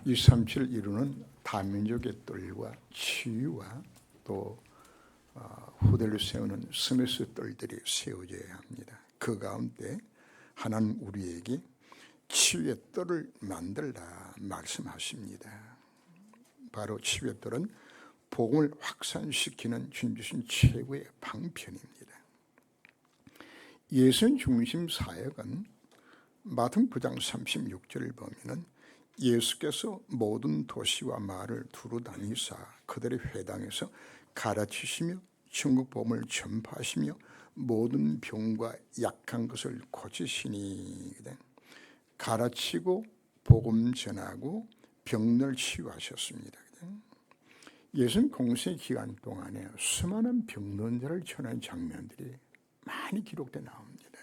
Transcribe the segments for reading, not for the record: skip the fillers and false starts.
237 이루는 다민족의 뜰과 치유와 또 후대를 세우는 스미스 뜰들이 세워져야 합니다. 그 가운데 하나님 우리에게 치유의 뜰을 만들라 말씀하십니다. 바로 치유의 뜰은 복음을 확산시키는 주님 주신 최고의 방편입니다. 예수 중심 사역은 마태복음 9장 36절을 보면은 예수께서 모든 도시와 마을을 두루 다니사 그들의 회당에서 가르치시며 천국 복음을 전파하시며 모든 병과 약한 것을 고치시니, 가르치고 복음 전하고 병을 치유하셨습니다. 예수님 공생 기간 동안에 수많은 병든 자를 전하는 장면들이 많이 기록되어 나옵니다.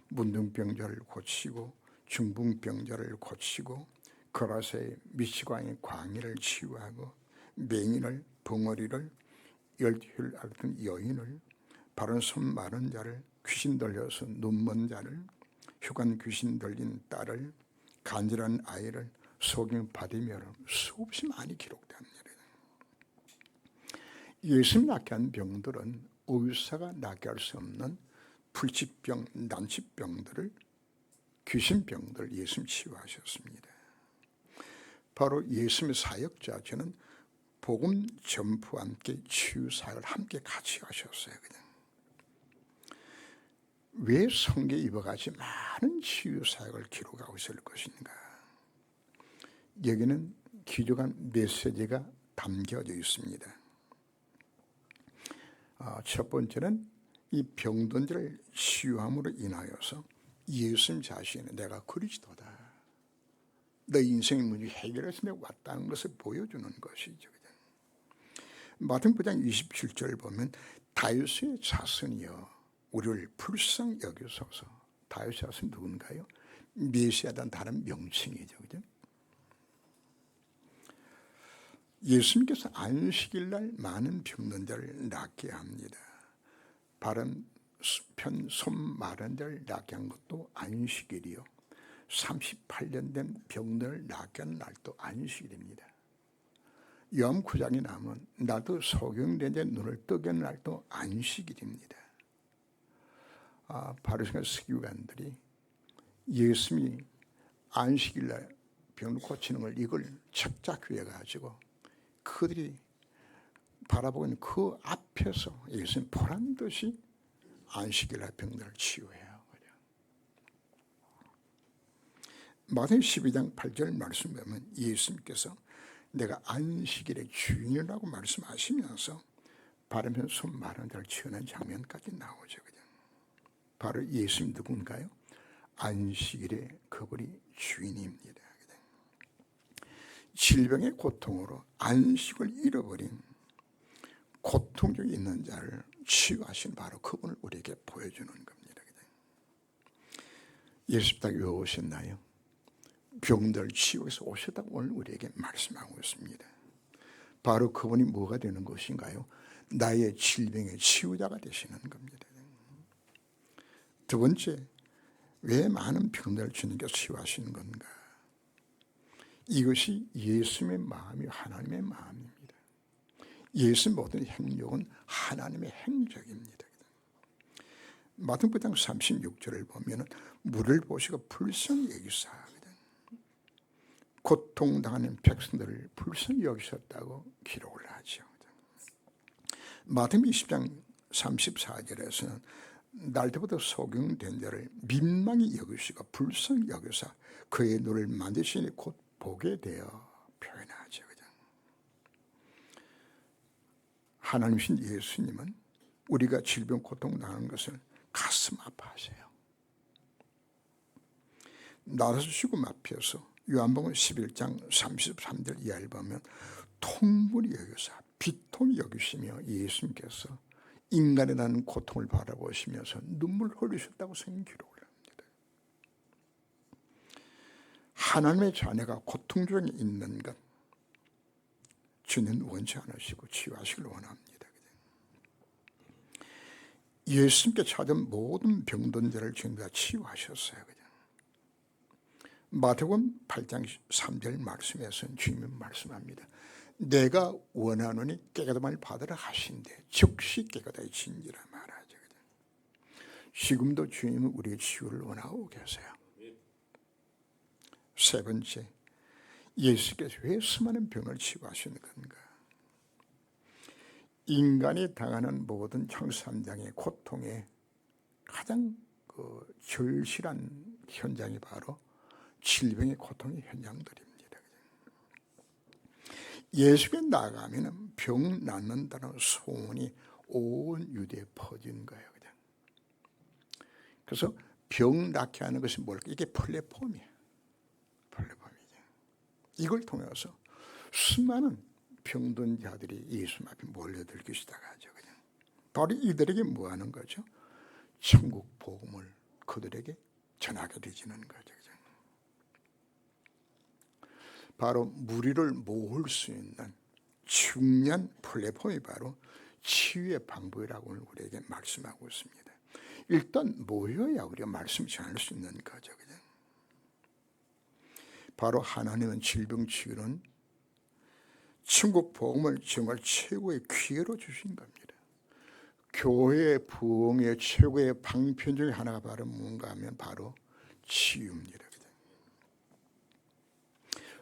문둥병자를 고치고 중풍병자를 고치고 거라사의 미치광의 광해를 치유하고 맹인을, 벙어리를, 열혈 앓던 여인을, 바른 손 마른 자를, 귀신 들려서 눈먼 자를, 흉한 귀신 들린 딸을, 간절한 아이를, 소경 바디메를 수없이 많이 기록됩니다. 예수님 낫게 한 병들은 의사가 낫게 할 수 없는 불치병, 난치병들을, 귀신병들을 예수님 치유하셨습니다. 바로 예수님의 사역자, 저는 복음 전부와 함께 치유 사역을 함께 같이 하셨어요. 왜 성경에 이와 같이 많은 치유 사역을 기록하고 있을 것인가? 여기는 기록한 메시지가 담겨져 있습니다. 첫 번째는 이 병든 자를 치유함으로 인하여서 예수님 자신은 내가 그리스도다, 너 인생의 문제 해결해서 내가 왔다는 것을 보여주는 것이죠. 마태복음 9장 27절을 보면 다윗의 자손이여 우리를 불쌍히 여기소서. 다윗의 자손 누군가요? 메시아라는 다른 명칭이죠. 그죠? 예수님께서 안식일 날 많은 병든 자를 낫게 합니다. 바른 편 손 마른 자를 낫게 한 것도 안식일이요. 38년 된 병들을 낫게 하는 날도 안식일입니다. 요한 9장에 나오면 나도 소경된 자 눈을 뜨게 하는 날도 안식일입니다. 바리새인과 서기관들이 예수님이 안식일 날 병을 고치는 걸 이걸 착잡해 가지고 그들이 바라보고 있는 그 앞에서 예수님 보란 듯이 안식일 날 병들을 치유해요. 마태복음 12장 8절 말씀 보면 예수님께서 내가 안식일의 주인이라고 말씀하시면서 바르면 손 마른 자를 치유하는 장면까지 나오죠. 바로 예수님 누군가요? 안식일의 그분이 주인입니다. 질병의 고통으로 안식을 잃어버린 고통 중에 있는 자를 치유하신 바로 그분을 우리에게 보여주는 겁니다. 예수님 딱 왜 오셨나요? 병들 치유해서 오셨다고 오늘 우리에게 말씀하고 있습니다. 바로 그분이 뭐가 되는 것인가요? 나의 질병의 치유자가 되시는 겁니다. 두 번째, 왜 많은 병들을 주님께서 치유하시는 건가? 이것이 예수님의 마음이 하나님의 마음입니다. 예수의 모든 행적은 하나님의 행적입니다. 마태복음 9장 36절을 보면 물을 보시고 불쌍히 여기사 고통당하는 백성들을 불쌍히 여기셨다고 기록을 하죠. 마태복음 20장 34절에서는 날 때부터 소경된 자를 민망히 여기시고 불쌍히 여기사 그의 눈을 만드시니 곧 보게 되어 표현하죠. 하나님이신 예수님은 우리가 질병 고통 당하는 것을 가슴 아파하세요. 나라서 죽음 앞에서 요한복음 11장 33절 이하를 보면 통분히 여기사 비통히 여기시며 예수님께서 인간에 대한 고통을 바라보시면서 눈물을 흘리셨다고 성경 기록을 합니다. 하나님의 자녀가 고통 중에 있는 것 주는 원치 않으시고 치유하시길 원합니다. 예수님께 찾은 모든 병든 자를 주님께서 치유하셨어요. 마태복음 8장 3절 말씀에서는 주님이 말씀합니다. 내가 원하노니 깨끗함을 받으라 하신대 즉시 깨끗해진지라 말하죠. 지금도 주님은 우리의 치유를 원하고 계세요. 세 번째, 예수께서 왜 수많은 병을 치유하시는 건가? 인간이 당하는 모든 형상장의 고통의 가장 절실한 현장이 바로 질병의 고통의 현장들입니다. 예수께 나가면 병 낫는다는 소문이 온 유대에 퍼진 거예요. 그래서 병 낫게 하는 것이 뭘까? 이게 플랫폼이에요. 플랫폼이죠. 이걸 통해서 수많은 병든 자들이 예수 앞에 몰려들기 시작하죠. 그냥. 바로 이들에게 뭐 하는 거죠? 천국 복음을 그들에게 전하게 되지는 거죠. 그냥. 바로 무리를 모을 수 있는 중요한 플랫폼이 바로 치유의 방법이라고 우리에게 말씀하고 있습니다. 일단 모여야 우리가 말씀 전할 수 있는 거죠. 그냥. 바로 하나님은 질병 치유는 천국 복음을 정말 최고의 기회로 주신 겁니다. 교회 부흥의 최고의 방편 중에 하나가 바로 뭔가 하면 바로 치유입니다.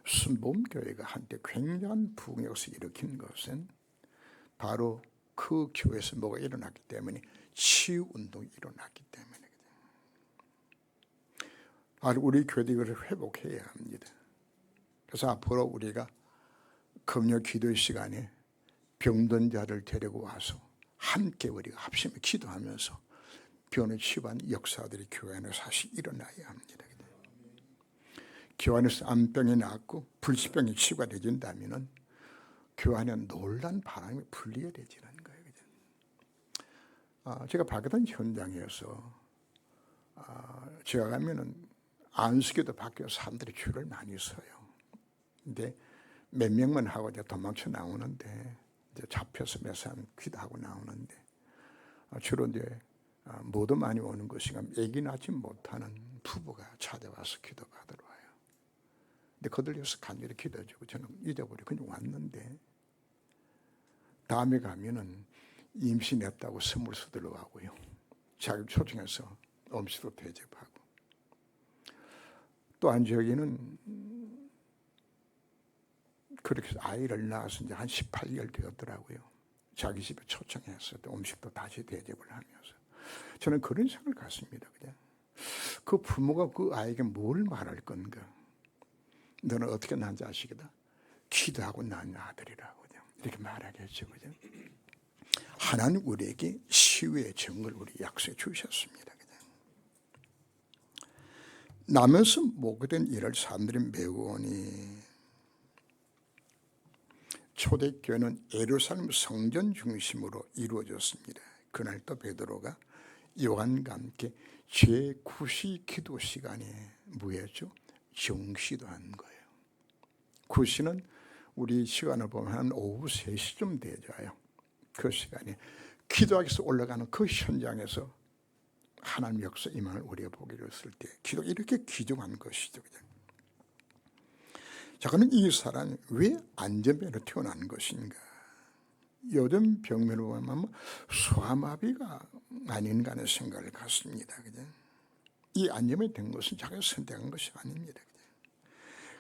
순복음교회가 한때 굉장한 부흥의 것을 일으킨 것은 바로 그 교회에서 뭐가 일어났기 때문에 치유운동이 일어났기 때문에 바로 우리 교회들이 이걸 회복해야 합니다. 그래서 앞으로 우리가 금요 기도 시간에 병든 자를 데리고 와서 함께 우리가 합심해 기도하면서 병을 치유하는 역사들이 교회 안에서 사실 일어나야 합니다. 교회 안에서 암병이 낫고 불치병이 치유가 되진다면 교회 안에 놀란 바람이 불리게 되지는 거예요. 제가 발견한 현장에서 제가 가면은 안수기도 밖에 사람들이 줄을 많이 서요. 근데 몇 명만 하고 이제 도망쳐 나오는데 이제 잡혀서 몇 사람 기도하고 나오는데 주로 이제 모두 많이 오는 것이가 아기 낳지 못하는 부부가 찾아와서 기도받으러 와요. 근데 그들 위해서 간절히 기도해주고 저는 잊어버리고 그냥 왔는데 다음에 가면은 임신했다고 선물 수들러 가고요. 자기 초청해서 음식도 대접하고 또한 저기는 그렇게 해서 아이를 낳아서 이제 한 18개월 되었더라고요. 자기 집에 초청해서 또 음식도 다시 대접을 하면서 저는 그런 생각을 갖습니다. 그냥 그 부모가 그 아이에게 뭘 말할 건가? 너는 어떻게 난 자식이다? 기도하고 난 아들이라고 그냥 이렇게 말하겠죠. 그냥 하나님 우리에게 치유의 정을 우리 약속해 주셨습니다. 그냥 나면서 목된 일을 사람들이 메우오니 초대교회는 예루살렘 성전 중심으로 이루어졌습니다. 그날 또 베드로가 요한과 함께 제9시 기도 시간에 뭐였죠? 정시도 한 거예요. 9시는 우리 시간을 보면 한 오후 3시쯤 되져요. 그 시간에 기도하기 위해서 올라가는 그 현장에서 하나님 역사 임함을 우리가 보게 됐을 때 기도가 이렇게 귀중한 것이죠. 자, 그럼 이 사람이 왜 안전병으로 태어난 것인가? 요즘 병면을 보면 소아마비가 아닌가 하는 생각을 갖습니다. 이 안전병이 된 것은 자기가 선택한 것이 아닙니다.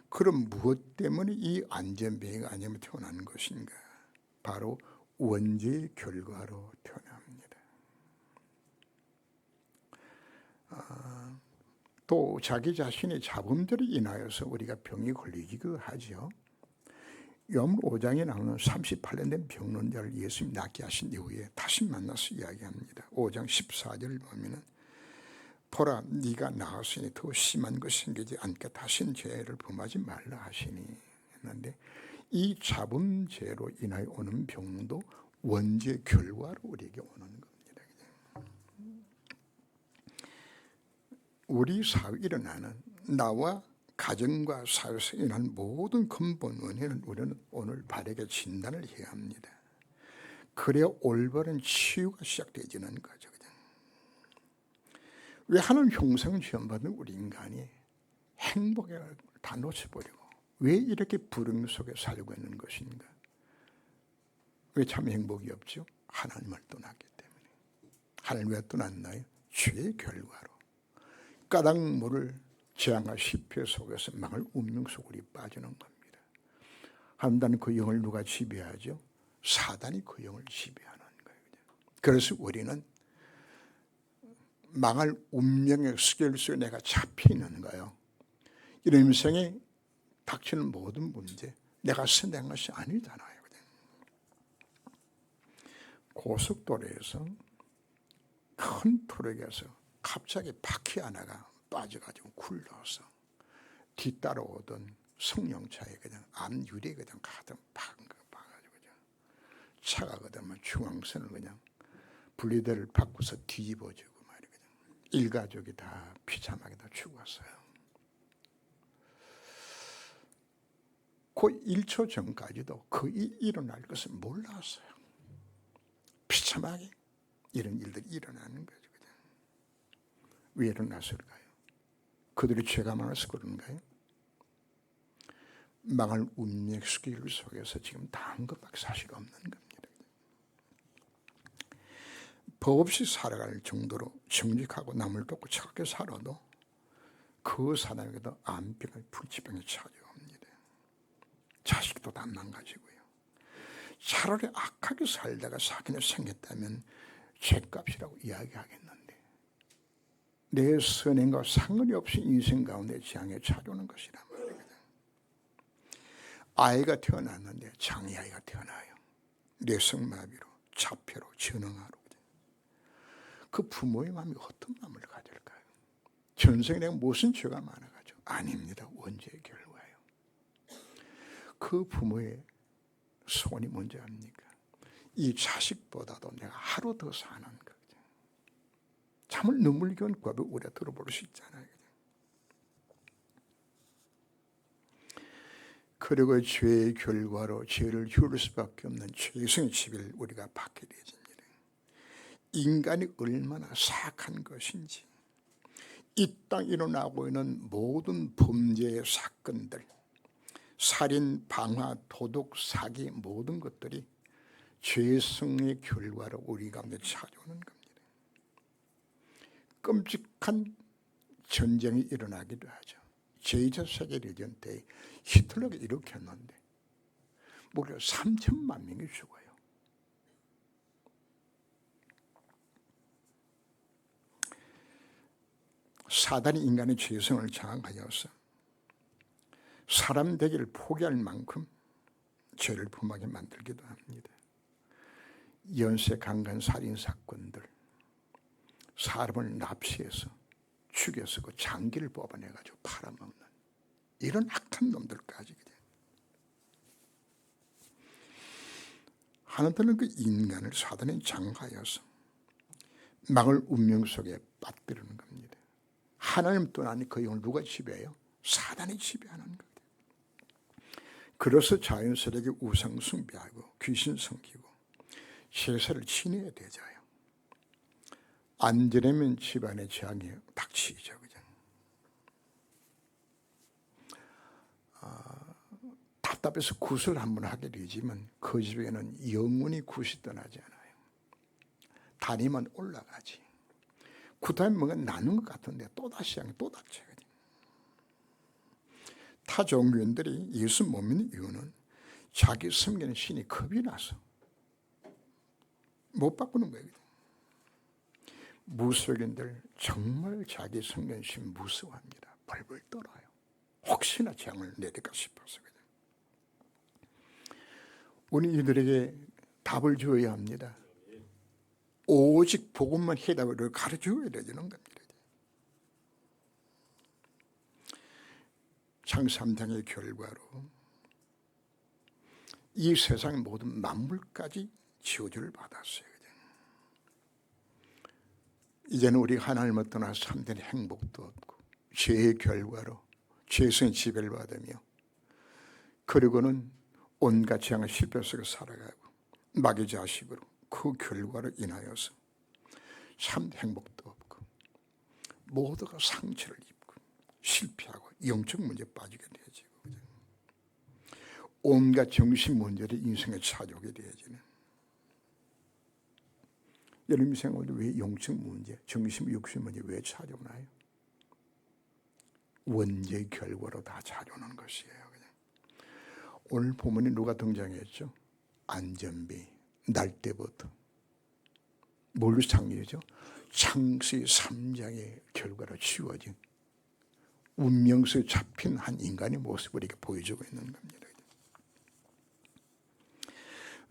그럼 무엇 때문에 이 안전병이 안전병에 태어난 것인가? 바로 원죄의 결과로 태어납니다. 또 자기 자신의 잡음들을 인하여서 우리가 병이 걸리기도 하죠. 요한복음 5장에 나오는 38년 된 병론자를 예수님이 낫게 하신 이후에 다시 만나서 이야기합니다. 5장 14절을 보면은 보라 네가 나았으니 더 심한 것이 생기지 않게 다시는 죄를 범하지 말라 하시니 했는데 이 잡음죄로 인하여 오는 병도 원죄 결과로 우리에게 오는 겁니다. 우리 사회에 일어나는 나와 가정과 사회에서 일어나는 모든 근본 원인은 우리는 오늘 바르게 진단을 해야 합니다. 그래야 올바른 치유가 시작되지는 거죠. 왜 하나님 형상 지음받은 우리 인간이 행복을 다 놓쳐버리고 왜 이렇게 불행 속에 살고 있는 것인가? 왜 참 행복이 없죠? 하나님을 떠났기 때문에. 하나님 왜 떠났나요? 죄의 결과로. 까닭 모를 재앙과 실패 속에서 망할 운명 속으로 빠지는 겁니다. 한다는 그 영을 누가 지배하죠? 사단이 그 영을 지배하는 거예요. 그래서 우리는 망할 운명의 스케일 속에 내가 잡혀 있는 거예요. 이런 인생에 닥치는 모든 문제, 내가 선택한 것이 아니잖아요. 고속도로에서 큰 트럭에서 갑자기 바퀴 하나가 빠져가지고 굴러서 뒤따라오던 승용차에 그냥 앞유리에 그냥 가득 박아가지고 차가 그다음에 중앙선을 그냥 분리대를 바꿔서 뒤집어지고 말이야. 일가족이 다 비참하게 다 죽었어요. 그 1초 전까지도 그 일이 일어날 것을 몰랐어요. 비참하게 이런 일들이 일어나는 거죠. 왜 일어났을까요? 그들이 죄가 많아서 그런가요? 망할 운명 스케일 속에서 지금 당한 것밖에 사실 없는 겁니다. 법 없이 살아갈 정도로 정직하고 남을 돕고 착하게 살아도 그 사람에게도 암병을 불치병이 찾아옵니다. 자식도 다 망가지고요. 차라리 악하게 살다가 사기가 생겼다면 죄값이라고 이야기하겠는데 내 선행과 상관이 없이 인생 가운데 재앙에 찾아오는 것이란 말이거든. 아이가 태어났는데 장애아이가 태어나요. 뇌성마비로, 자폐로, 전응아로. 그 부모의 마음이 어떤 마음을 가질까요? 전생에 내가 무슨 죄가 많아가지고? 아닙니다. 원죄의 결과예요. 그 부모의 소원이 뭔지 압니까? 이 자식보다도 내가 하루 더 사는 거죠. 참을 눈물겨운 고백을 우리가 들어볼 수 있잖아요. 그리고 죄의 결과로 죄를 지을 수밖에 없는 죄성의 지배를 우리가 받게 되집니다. 인간이 얼마나 사악한 것인지, 이 땅에 일어나고 있는 모든 범죄의 사건들, 살인, 방화, 도둑, 사기 모든 것들이 죄성의 결과로 우리 가운데 찾아오는 겁니다. 끔찍한 전쟁이 일어나기도 하죠. 제2차 세계대전 때 히틀러가 일으켰는데 무려 3천만 명이 죽어요. 사단이 인간의 죄성을 장악하여서 사람 되기를 포기할 만큼 죄를 범하게 만들기도 합니다. 연쇄 강간 살인 사건들, 사람을 납치해서 죽여서 그 장기를 뽑아내가지고 팔아먹는 이런 악한 놈들까지. 하나님은 그 인간을 사단에 장악하여서 망할 운명 속에 빠뜨리는 겁니다. 하나님 떠나니 그 영을 누가 지배해요? 사단이 지배하는 거예요. 그래서 자연스럽게 우상 숭배하고 귀신 섬기고 제사를 지내야 되잖아요. 안 지내면 집안에 재앙이 닥치죠. 그냥. 답답해서 굿을 한번 하게 되지만 그 집에는 영원히 굿이 떠나지 않아요. 다니면 올라가지. 굿하면 뭔가 나는 것 같은데 또다시 향해 또 닥쳐요. 타 종교인들이 예수 못 믿는 이유는 자기 섬기는 신이 겁이 나서 못 바꾸는 거예요. 무속인들 정말 자기 섬기는 신 무서워합니다. 벌벌 떨어요. 혹시나 재앙을 내릴까 싶어서. 우리 이들에게 답을 줘야 합니다. 오직 복음만 해답을 가르쳐줘야 되는 겁니다. 창세 3장의 결과로 이 세상 모든 만물까지 지어주를 받았어요. 이제는 우리 하나님을 떠나 참된 행복도 없고 죄의 결과로 죄성의 지배를 받으며 그리고는 온갖 재앙의 실패 속에 살아가고 마귀 자식으로 그 결과로 인하여서 참 행복도 없고 모두가 상처를 입고 실패하고 영적 문제에 빠지게 되지. 온갖 정신 문제를 인생에 찾아오게 되어지는. 여러분 인생 오늘 왜 영적 문제, 정신, 육신 문제 왜 찾아오나요? 원죄의 결과로 다 찾아오는 것이에요. 그냥. 오늘 본문에 누가 등장했죠? 안전비, 날 때부터. 뭘로 창조죠? 창세기 3장의 결과로 지워진 운명수에 잡힌 한 인간의 모습을 이렇게 보여주고 있는 겁니다.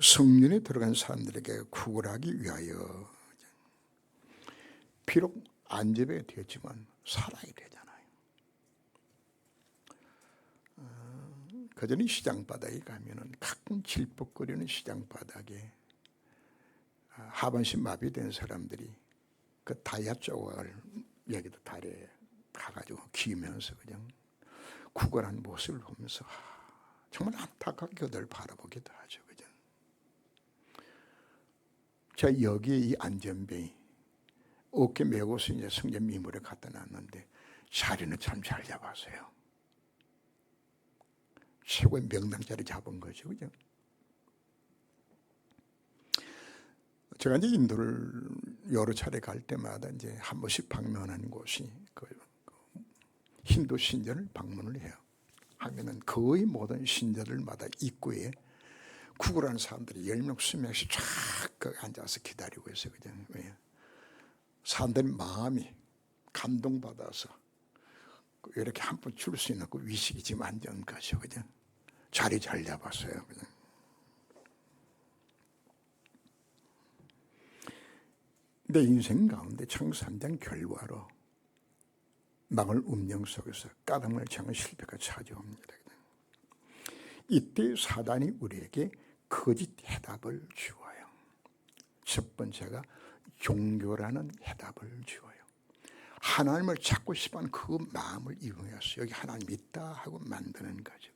성년에 들어간 사람들에게 구걸하기 위하여 비록 안전이 되었지만 살아야 되잖아요. 그전에 시장바닥에 가면은 가끔 질퍽거리는 시장바닥에 하반신 마비된 사람들이 그 다이아 조각을 여기도 다리에 가가지고 기면서 그냥 구걸한 모습을 보면서 정말 안타깝게 그들 바라보기도 하죠. 그죠? 자, 여기에 이 안전뱅이 어깨 메고서 이제 성전 미물에 갖다 놨는데 자리는 참 잘 잡았어요. 최고의 명당 자리 잡은 거죠. 그죠? 제가 이제 인도를 여러 차례 갈 때마다 이제 한 번씩 방문하는 곳이 그 힌두 신전을 방문을 해요. 하면은 거의 모든 신전들마다 입구에 구걸하는 사람들이 10명, 20명씩 쫙 앉아서 기다리고 있어요. 그냥 왜? 사람들의 마음이 감동받아서 이렇게 한 번 줄 수 있는 그 위식이 지금 앉은 거죠. 그냥 자리 잘 잡았어요. 그냥. 내 인생 가운데 창세 3장 결과로 망을 운명 속에서 까닭을 정한 실패가 찾아옵니다. 이때 사단이 우리에게 거짓 해답을 주어요. 첫 번째가 종교라는 해답을 주어요. 하나님을 찾고 싶어하는 그 마음을 이용해서 여기 하나님 있다 하고 만드는 거죠.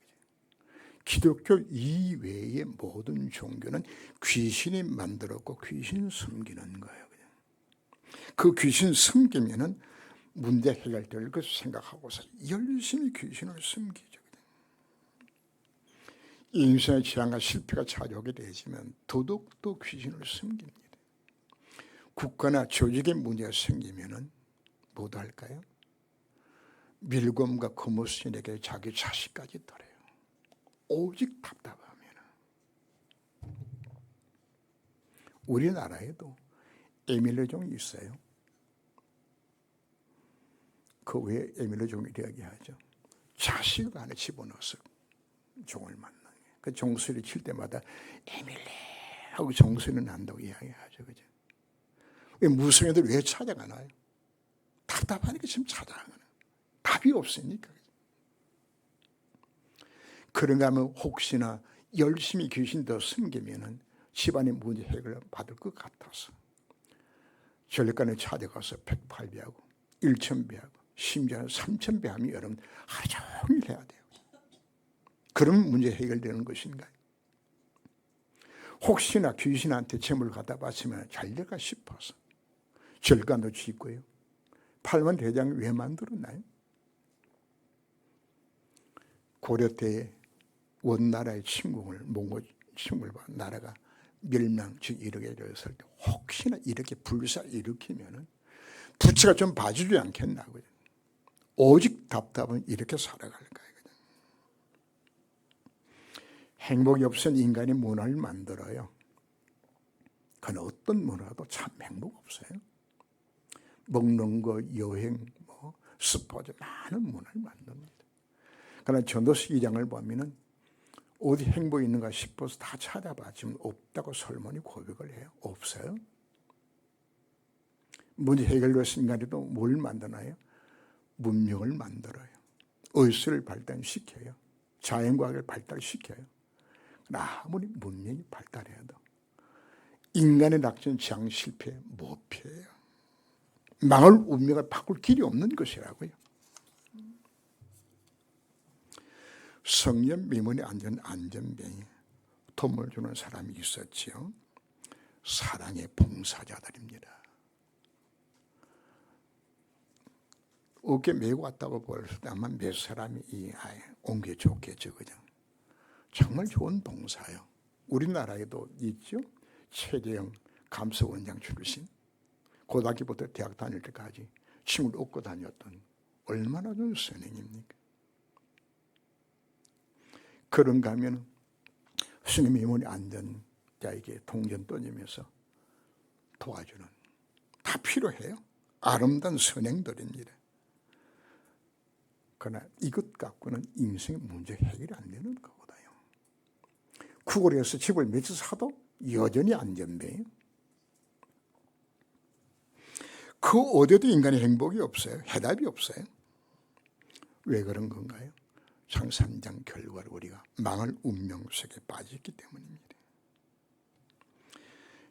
기독교 이외의 모든 종교는 귀신이 만들었고 귀신 섬기는 거예요. 그 귀신 섬기면은 문제 해결될 것을 생각하고서 열심히 귀신을 섬기죠. 인생의 재앙과 실패가 찾아오게 되지만 더더욱더 귀신을 섬깁니다. 국가나 조직의 문제가 생기면은 뭐도 할까요? 밀검과 거무신에게 자기 자식까지 덜어요. 오직 답답하면. 우리나라에도 에밀레종이 있어요. 그 외에 에밀레종이 이야기하죠. 자식을 안에 집어넣어서 종을 만나게. 그 종소리 칠 때마다 에밀레 하고 종소리 난다고 이야기하죠. 그죠? 무성애들 왜 찾아가나요? 답답하니까 지금 찾아가는. 답이 없으니까. 그런가 하면 혹시나 열심히 귀신 더 숨기면은 집안의 문제 해결을 받을 것 같아서 전례관에 찾아가서 108배하고 1000배하고 심지어는 3000배 하면 여러분 하루 종일 해야 돼요. 그럼 문제 해결되는 것인가요? 혹시나 귀신한테 재물 갖다 바치면 잘 될까 싶어서 절간도 짓고요. 팔만 대장을 왜 만들었나요? 고려 때에 원나라의 침공을 몽골 침공을 받은 나라가 멸망 즉 이렇게 되었을 때 혹시나 이렇게 불사 일으키면은 부처가 좀 봐주지 않겠나고요. 오직 답답은 이렇게 살아갈 거예요. 행복이 없은 인간이 문화를 만들어요. 그건 어떤 문화도 참 행복 없어요. 먹는 거, 여행, 스포츠 많은 문화를 만듭니다. 그러나 전도서 2장을 보면은 어디 행복이 있는가 싶어서 다 찾아봤지만 없다고 솔몬이 고백을 해요. 없어요. 문제 해결되었은 인간이도 뭘 만드나요? 문명을 만들어요. 의술을 발달시켜요. 자연과학을 발달시켜요. 아무리 문명이 발달해도 인간의 낙천 지향 실패 못 피해요. 망할 운명을 바꿀 길이 없는 것이라고요. 성년 미문에 앉은 안전뱅이 도움을 주는 사람이 있었지요. 사랑의 봉사자들입니다. 어깨 메고 왔다고 벌써 아마 몇 사람이 옮겨줬겠죠. 그냥 정말 좋은 봉사요. 우리나라에도 있죠. 최재형 감사원장 출신, 고등학교부터 대학 다닐 때까지 친구를 얻고 다녔던 얼마나 좋은 선생입니까? 그런가 하면 스님이 이모니 앉은 자에게 동전 던지면서 도와주는, 다 필요해요. 아름다운 선행들입니다. 그러나 이것 갖고는 인생의 문제 해결이 안 되는 거거든요. 구걸에서 집을 몇 채 사도 여전히 안전해요. 그 어디에도 인간의 행복이 없어요. 해답이 없어요. 왜 그런 건가요? 창삼장 결과를 우리가 망할 운명 속에 빠졌기 때문입니다.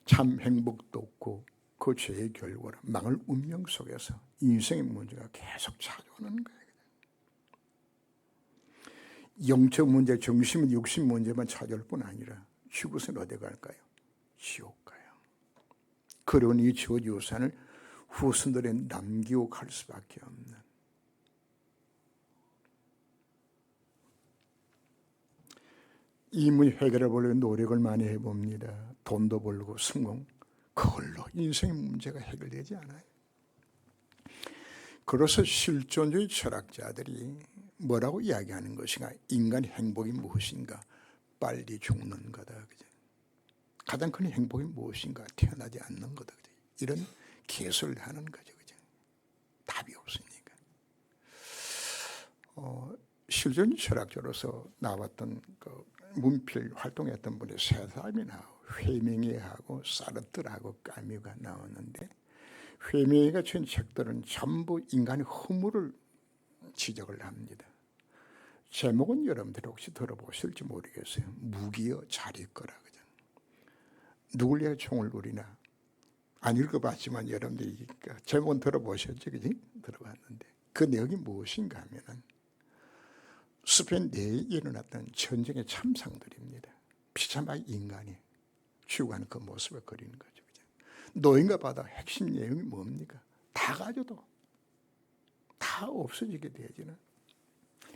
참 행복도 없고 그 죄의 결과로 망할 운명 속에서 인생의 문제가 계속 찾아오는 거예요. 영적 문제, 정신, 육신 문제만 찾아올 뿐 아니라 죽어서는 어디 갈까요? 지옥 가요. 그런 이 저주산을 후손들에 남기고 갈 수밖에 없는, 이 문 해결해 보려고 노력을 많이 해봅니다. 돈도 벌고 성공, 그걸로 인생의 문제가 해결되지 않아요. 그래서 실존주의 철학자들이 뭐라고 이야기하는 것인가? 인간의 행복이 무엇인가? 빨리 죽는 거다. 그죠? 가장 큰 행복이 무엇인가? 태어나지 않는 거다. 그죠? 이런 개소리를 하는 거죠. 그죠? 답이 없으니까. 실존주의 철학자로서 나왔던 그 문필 활동했던 분이 세 사람이 나오고, 회명이하고 사르트르하고 까뮤가 나오는데, 회명이가 쓴 책들은 전부 인간의 허물을 지적을 합니다. 제목은 여러분들이 혹시 들어보실지 모르겠어요. 무기여 잘 읽거라. 그죠? 누굴 위해 총을 누리나. 안 읽어봤지만 여러분들이 제목은 들어보셨죠? 그지? 들어봤는데 그 내용이 무엇인가 하면은 스페인 내에 일어났던 전쟁의 참상들입니다. 비참하게 인간이 죽어가는 그 모습을 그리는 거죠. 그죠? 노인과 바다 핵심 내용이 뭡니까? 다 가져도 다 없어지게 되어지는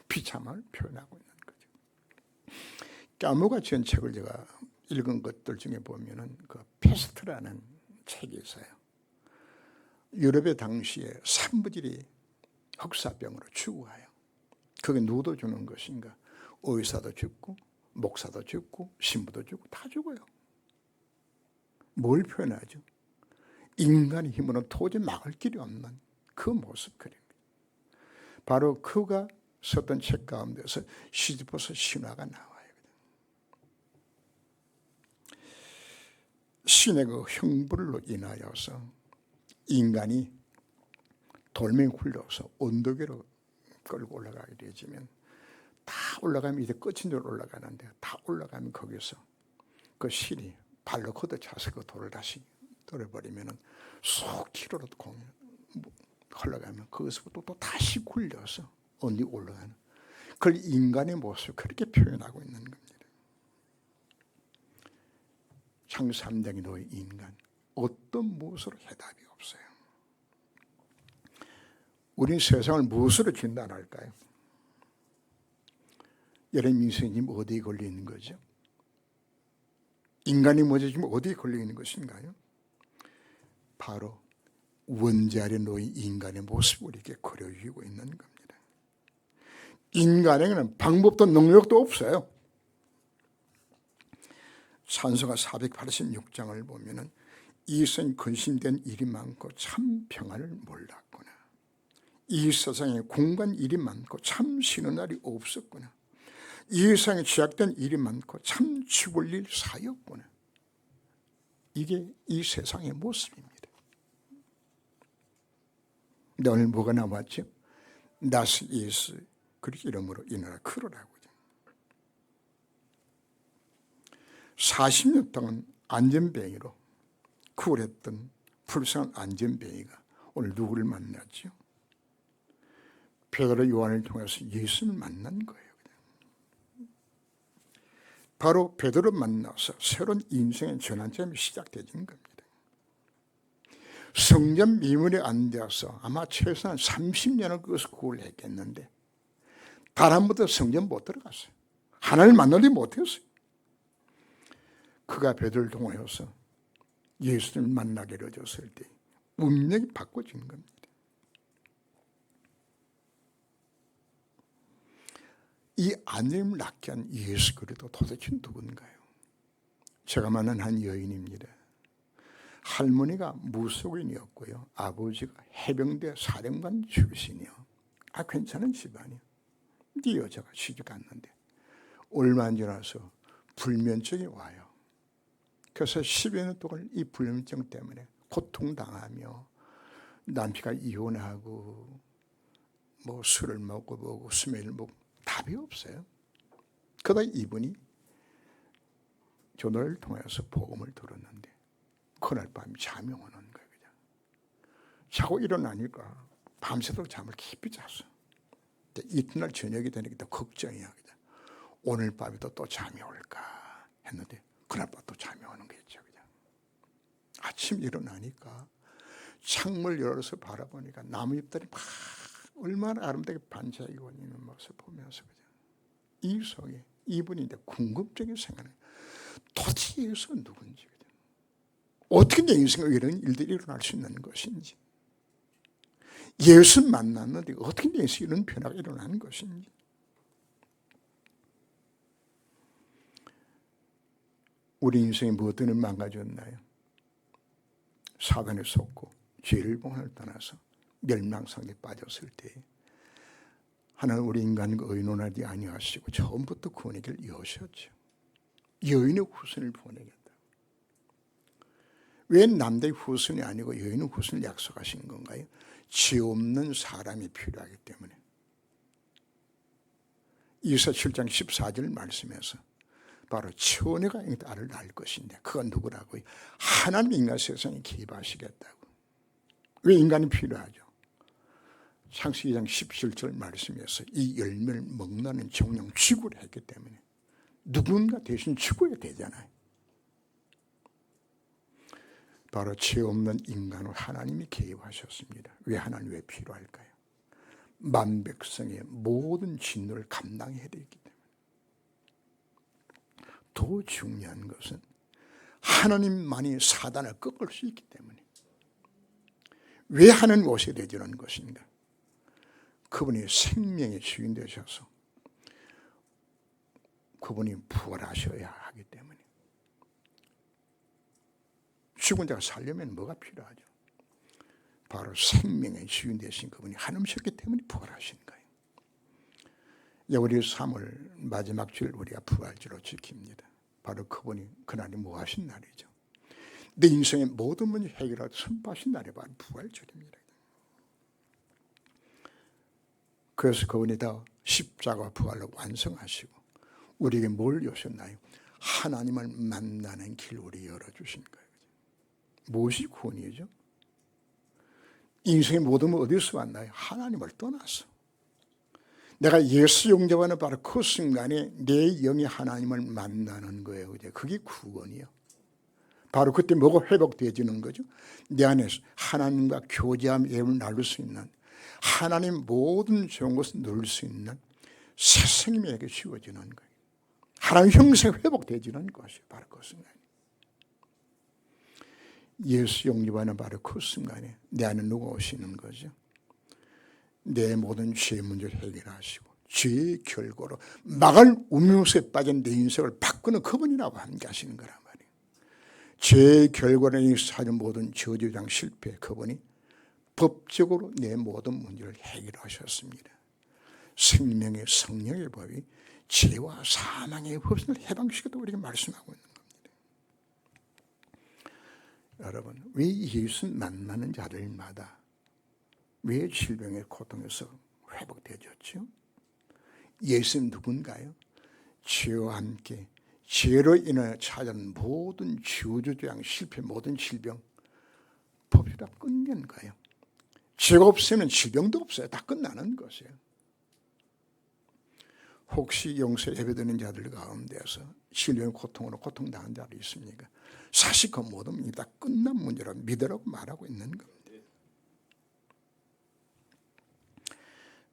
비참함을 표현하고 있는 거죠. 까무가 지은 책을 제가 읽은 것들 중에 보면은 그 페스트라는 책이 있어요. 유럽의 당시에 3분의 1이 흑사병으로 죽어가요. 그게 누구도 주는 것인가? 의사도 죽고 목사도 죽고 신부도 죽고 다 죽어요. 뭘 표현하죠? 인간의 힘으로 도저히 막을 길이 없는 그 모습 그립니다. 바로 그가 썼던 책 가운데서 시지퍼스 신화가 나와요. 신의 그 형벌로 인하여서 인간이 돌멩이 굴려서 언덕 위로 끌고 올라가게 되지만, 다 올라가면 이제 끝인 줄 올라가는데, 다 올라가면 거기서 그 신이 발로 걷어차서 그 돌을 다시 떨어버리면 数킬로로 흘러가면 거기서부터 또 다시 굴려서 언니 올라가는, 그걸 인간의 모습을 그렇게 표현하고 있는 겁니다. 창세 3장에 놓인 인간, 어떤 무엇으로 해답이 없어요. 우리는 세상을 무엇으로 진단할까요? 여러분 인생이 어디에 걸려 있는 거죠? 인간이 먼저 지금 어디에 걸려 있는 것인가요? 바로 원죄 아래 놓인 인간의 모습을 이렇게 그려주고 있는 겁니다. 인간에게는 방법도 능력도 없어요. 찬송가 486장을 보면은 이생 근심된 일이 많고 참 평안을 몰랐구나. 이 세상에 공간 일이 많고 참 쉬는 날이 없었구나. 이 세상에 죄악된 일이 많고 참 죽을 일 사였구나. 이게 이 세상의 모습입니다. 근데 오늘 뭐가 나왔죠? 나스 예수 그리스도 이름으로 일어나 걸으라고. 40년 동안 안전뱅이로 쿨했던 불쌍한 안전뱅이가 오늘 누구를 만났죠? 베드로 요한을 통해서 예수를 만난 거예요. 바로 베드로 만나서 새로운 인생의 전환점이 시작되는 겁니다. 성전 미문에 앉아서 아마 최소한 30년을 그것을 구걸 했겠는데 단 한 번도 성전 못 들어갔어요. 하나님 만나지 못했어요. 그가 베드로를 통하여서 예수를 만나게 되어졌을 때 운명이 바꿔진 겁니다. 이 아내를 낳게 한 예수 그리스도 도대체 누군가요? 제가 만난 한 여인입니다. 할머니가 무속인이었고요. 아버지가 해병대 사령관 출신이요. 괜찮은 집안이요. 이 여자가 시집 갔는데 얼마 안 지나서 불면증이 와요. 그래서 10여 년 동안 이 불면증 때문에 고통당하며 남편과 이혼하고 뭐 술을 먹고 수면을 먹고 답이 없어요. 그러다 이분이 전화를 통해서 복음을 들었는데 그날 밤 잠이 오는 거예요. 그냥. 자고 일어나니까 밤새도록 잠을 깊이 잤어. 이튿날 저녁이 되니까 걱정이야. 그냥. 오늘 밤에도 또 잠이 올까 했는데 그날 밤 또 잠이 오는 거였죠. 그냥. 아침 일어나니까 창문을 열어서 바라보니까 나무잎들이 막 얼마나 아름답게 반짝이고 있는 모습을 보면서 그냥 이 속에 이분이 이제 궁금증이 생각나요. 도대체 예수가 누군지, 그냥. 어떻게 내 인생에 이런 일들이 일어날 수 있는 것인지, 예수 만났는데 어떻게 내 인생에 이런 변화가 일어나는 것인지. 우리 인생이 무엇 때문에 망가졌나요? 사단에 속고 죄를 봉을 떠나서 멸망상에 빠졌을 때 하나님 우리 인간과 의논하지 아니하시고 처음부터 구원의 길을 여셨죠. 여인의 후손을 보내겠다. 왜 남자의 후손이 아니고 여인의 후손을 약속하신 건가요? 죄 없는 사람이 필요하기 때문에. 이사 7장 14절 말씀에서 바로 처녀가 아를 낳을 것인데 그건 누구라고요? 하나님 인간 세상에 개입하시겠다고. 왜 인간이 필요하죠? 창세기 2장 17절 말씀에서 이 열매를 먹는 정령 취급을 했기 때문에 누군가 대신 죽어야 되잖아요. 바로 죄 없는 인간을 하나님이 개입하셨습니다. 왜 하나님 왜 필요할까요? 만백성의 모든 진노를 감당해야 되기 때문에. 더 중요한 것은 하나님만이 사단을 꺾을 수 있기 때문에. 왜 하나님 오셔야 되는 것인가? 그분이 생명의 주인 되셔서 그분이 부활하셔야 하기 때문에. 죽은 자가 살려면 뭐가 필요하죠? 바로 생명의 주인 되신 그분이 하나님이셨기 때문에 부활하신 거예요. 우리 3월 마지막 주일 우리가 부활주로 지킵니다. 바로 그분이 그날이 뭐 하신 날이죠? 내 인생의 모든 문제 해결하고 선포하신 날이 바로 부활주일입니다. 그래서 그분이 다 십자가 부활로 완성하시고 우리에게 뭘 주셨나요? 하나님을 만나는 길 우리 열어주신 거예요. 무엇이 구원이죠? 인생의 모든 건 어디서 왔나요? 하나님을 떠나서. 내가 예수 영접하는 바로 그 순간에 내 영이 하나님을 만나는 거예요. 그게 구원이요. 바로 그때 뭐가 회복되어지는 거죠? 내 안에 하나님과 교제함 예를 나눌 수 있는 하나님 모든 좋은 것을 누릴 수 있는 새 생명에게 주어지는 거예요. 하나님 형상이 회복되어지는 것이 바로 그 순간. 예수 영접하는 바로 그 순간에 내 안에 누가 오시는 거죠? 내 모든 죄 문제를 해결하시고 죄의 결과로 망할 운명속에 빠진 내 인생을 바꾸는 그분이라고 함께 하시는 거란 말이에요. 죄의 결과로 인해서 모든 저주장 실패 그분이 법적으로 내 모든 문제를 해결하셨습니다. 생명의 성령의 법이 죄와 사망의 법을 해방시켰다고 우리가 말씀하고 있는 겁니다. 여러분, 왜 예수 만나는 자들마다 왜 질병의 고통에서 회복되어졌죠? 예수는 누군가요? 죄와 함께 죄로 인하여 찾아온 모든 저주장 실패 모든 질병 법이 다 끝낸 거예요. 죄가 없으면 질병도 없어요. 다 끝나는 것이에요. 혹시 용서 예배드리는 자들 가운데서 신령의 고통으로 고통당한 자들이 있습니까? 사실 그 모든 문제 다 끝난 문제라고 믿으라고 말하고 있는 겁니다.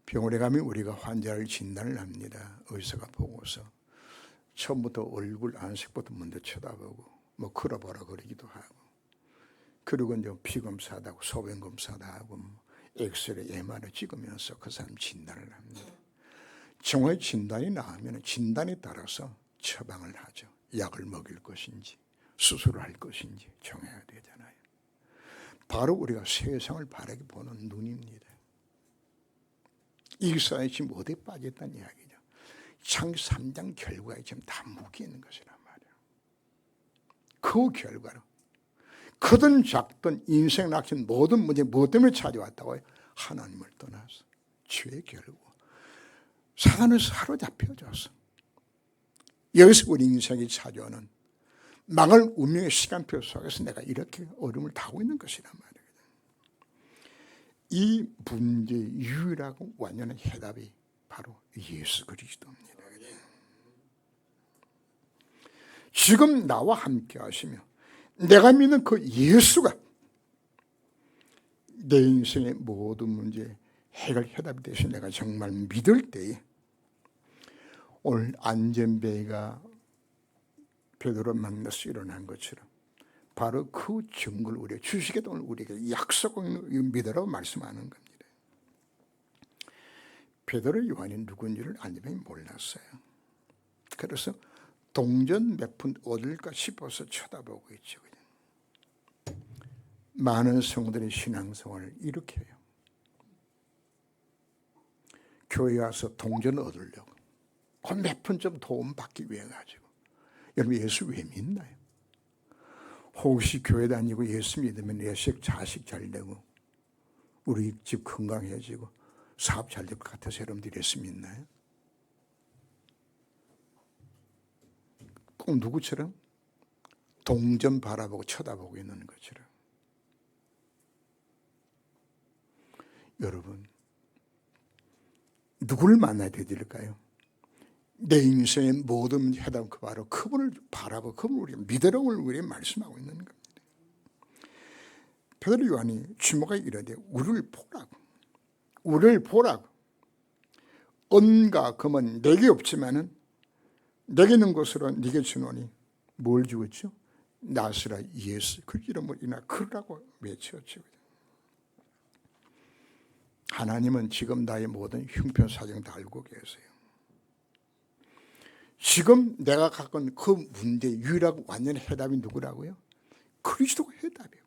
병원에 가면 우리가 환자를 진단을 합니다. 의사가 보고서 처음부터 얼굴 안색부터 먼저 쳐다보고 뭐 걸어보라 그러기도 하고, 그리고 이제 피검사도 하고 소변검사도 하고 뭐 엑스레이, MRI 찍으면서 그 사람 진단을 합니다. 정확히 진단이 나오면 진단에 따라서 처방을 하죠. 약을 먹일 것인지 수술을 할 것인지 정해야 되잖아요. 바로 우리가 세상을 바라게 보는 눈입니다. 이 사람이 지금 어디에 빠졌다는 이야기죠. 창세기 3장 결과에 지금 다 묶여있는 것이란 말이에요. 그 결과로 크든 작든 인생 낚인 모든 문제 뭐 때문에 찾아왔다고요? 하나님을 떠나서 죄의 결과, 사단을 사로잡혀져서 여기서 우리 인생이 찾아오는 망할 운명의 시간표 속에서 내가 이렇게 어려움을 타고 있는 것이란 말이에요. 이 문제의 유일하고 완전한 해답이 바로 예수 그리스도입니다. 지금 나와 함께 하시며 내가 믿는 그 예수가 내 인생의 모든 문제 해결 해답이 되시 내가 정말 믿을 때에 오늘 안전배가 베드로 만나서 일어난 것처럼 바로 그 증거를 우리가 주시겠다 오늘 우리에게 약속을 믿으라고 말씀하는 겁니다. 베드로 요한이 누군지를 안전배가 몰랐어요. 그래서 동전 몇 푼 얻을까 싶어서 쳐다보고 있죠. 많은 성도들의 신앙생활을 이렇게 해요. 교회 와서 동전 얻으려고 그 몇 푼 좀 도움 받기 위해 가지고. 여러분 예수 왜 믿나요? 혹시 교회 다니고 예수 믿으면 예식 자식 잘 되고 우리 집 건강해지고 사업 잘 될 것 같아서 여러분들이 예수 믿나요? 꼭 누구처럼? 동전 바라보고 쳐다보고 있는 것처럼. 여러분 누구를 만나야 될까요? 내 인생의 모든 해답은 그 바로 그분을 바라보고 그분을 우리가 믿으라고 우리에게 말씀하고 있는 겁니다. 베드로 요한이 주모가 이르되 우리를 보라고, 우리를 보라고. 은과 금은 내게 없지만은 내게 있는 것으로 네게 주노니 뭘 주었죠? 나스라 예수 그 이름을 이나 그러라고 외쳤죠. 하나님은 지금 나의 모든 형편사정 다 알고 계세요. 지금 내가 갖고 있는 그 문제의 유일하고 완전한 해답이 누구라고요? 그리스도가 해답이에요.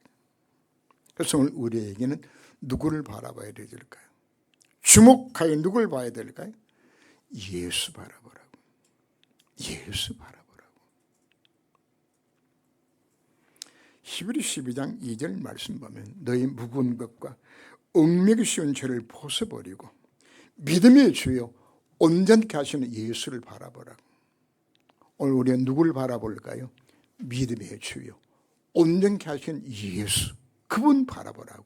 그래서 오늘 우리에게는 누구를 바라봐야 될까요? 주목하여 누구를 봐야 될까요? 예수 바라보라고. 예수 바라보라고. 히브리 12장 2절 말씀 보면 너희 무거운 것과 얽매기 쉬운 죄를 벗어버리고 믿음의 주여 온전케 하시는 예수를 바라보라고. 오늘 우리는 누구를 바라볼까요? 믿음의 주여 온전케 하시는 예수, 그분 바라보라고.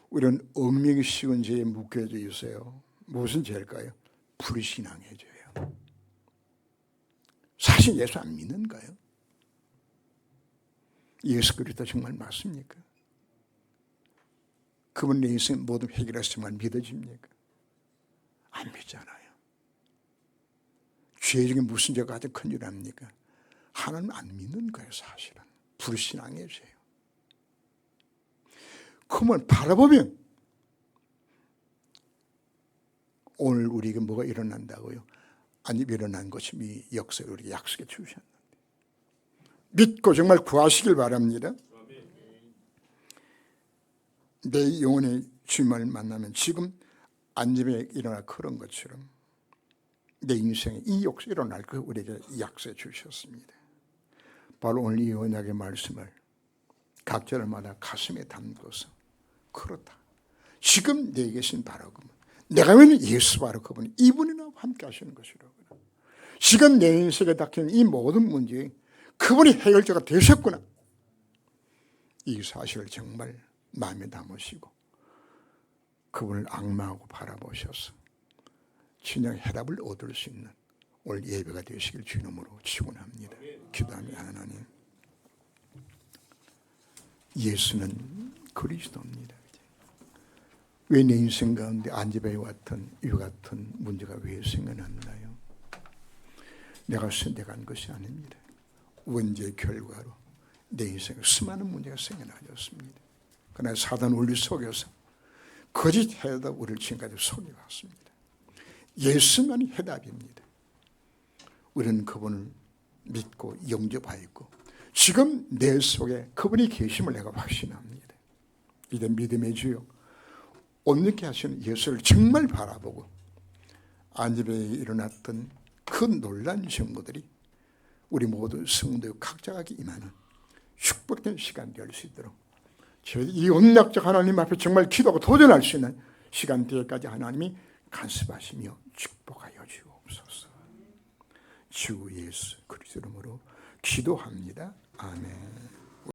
우리는 얽매기 쉬운 죄에 묶여져 있어요. 무슨 죄일까요? 불신앙의 죄예요. 사실 예수 안 믿는가요? 예수 그리스도 정말 맞습니까? 그분 내 인생 모든 해결해서 정말 믿어집니까? 안 믿잖아요. 죄 중에 무슨 죄가 가장 큰 줄 압니까? 하나님 안 믿는 거예요. 사실은 불신앙의 죄예요. 그러면 바라보면 오늘 우리에게 뭐가 일어난다고요? 아니 일어난 것이 이 역사를 우리에게 약속해 주셨는데 믿고 정말 구하시길 바랍니다. 내 영혼의 주님을 만나면 지금 안집에 일어날 그런 것처럼 내 인생에 이 역사 일어날 거 우리에게 약속해 주셨습니다. 바로 오늘 이 언약의 말씀을 각 절마다 가슴에 담고서 그렇다. 지금 내게 계신 바로 그분, 내가 믿는 예수 바로 그분이 이분이나 함께 하시는 것이라고. 지금 내 인생에 닥치는 이 모든 문제 그분이 해결자가 되셨구나. 이 사실을 정말 마음에 담으시고 그분을 악마하고 바라보셔서 진정 해답을 얻을 수 있는 오늘 예배가 되시길 주 이름으로 축원합니다. 기도합니다. 하나님, 예수는 그리스도입니다. 왜 내 인생 가운데 안지배와 같은 이와 같은 문제가 왜 생겨났나요? 내가 선택한 것이 아닙니다. 원죄의 결과로 내 인생에 수많은 문제가 생겨나졌습니다. 그러나 사단 원리 속에서 거짓 해답 우리를 지금까지 속여왔습니다. 예수만이 해답입니다. 우리는 그분을 믿고 영접하였고 지금 내 속에 그분이 계심을 내가 확신합니다. 이제 믿음의 주요 온전케 하시는 예수를 정말 바라보고 안집에 일어났던 그 놀라운 증거들이 우리 모두 성도 각자에게 임하는 축복된 시간 될 수 있도록 이 언약적 하나님 앞에 정말 기도하고 도전할 수 있는 시간대까지 하나님이 간섭하시며 축복하여 주옵소서. 주 예수 그리스도 이름으로 기도합니다. 아멘.